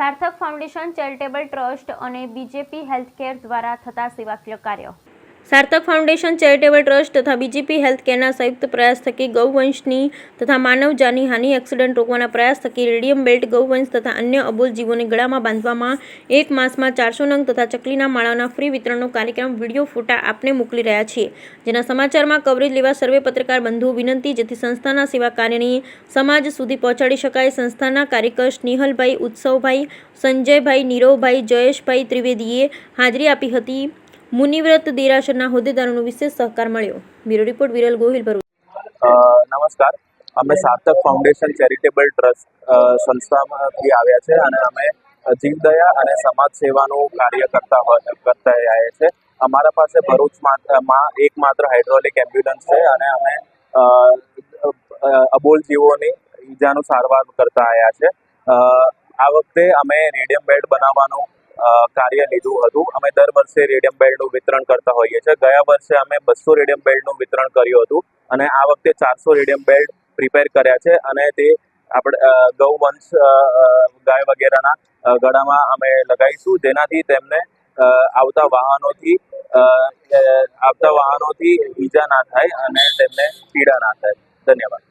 સાર્થક foundation charitable trust અને BJP healthcare દ્વારા થતા સેવાકીય કાર્યો. સાર્થક ફાઉન્ડેશન ચેરિટેબલ ટ્રસ્ટ તથા બીજેપી હેલ્થકેરના સંયુક્ત પ્રયાસ થકી ગૌવંશની તથા માનવજાની હાનિ એક્સિડન્ટ રોકવાના પ્રયાસ થકી રેડિયમ બેલ્ટ ગૌવંશ તથા અન્ય અબોલ જીવોને ગળામાં બાંધવામાં 1 માસમાં 400 નંગ તથા ચકલીના માળાના ફ્રી વિતરણનો કાર્યક્રમ વિડીયો ફોટા આપને મોકલી રહ્યા છીએ. જેના સમાચારમાં કવરેજ લેવા સર્વે પત્રકાર બંધુઓ વિનંતી, જેથી સંસ્થાના સેવા કાર્યની સમાજ સુધી પહોંચાડી શકાય. સંસ્થાના કાર્યકર સ્નેહલભાઈ, ઉત્સવભાઈ, સંજયભાઈ, નીરવભાઈ, જયેશભાઈ ત્રિવેદીએ હાજરી આપી હતી. મુનિવ્રત દેરાસરના હોદ્દેદારોનો વિશેષ સહકાર મળ્યો. Bureau report Viral Gohil, Bharuch. નમસ્કાર, અમે સાર્થક ફાઉન્ડેશન ચેરિટેબલ ટ્રસ્ટ સંસ્થામાંથી આવ્યા છે અને અમે જીવદયા અને સમાજ સેવાનું કાર્ય કરતા આવ્યા છે. અમારા પાસે ભરૂચમાં એકમાત્ર હાઇડ્રોલિક એમ્બ્યુલન્સ છે અને અમે અબોલ જીવોની ઈજાનું સારવાર કરતા આવ્યા છે. આ વખતે અમે રેડિયમ બેડ બનાવવાનું કાર્ય લીધું હતું. અમે દર વર્ષે રેડિયમ બેડનું વિતરણ કરતા હોઈએ છીએ. ગયા વર્ષે અમે 200 રેડિયમ બેડનું વિતરણ કર્યું હતું અને આ વખતે 400 રેડિયમ બેડ પ્રિપેર કર્યા છે અને તે આપણે ગૌવંશ ગાય વગેરેના ગળામાં અમે લગાવીશું, જેનાથી તેમને આવતા વાહનોથી ઈજા ના થાય અને તેમને પીડા ના થાય. ધન્યવાદ.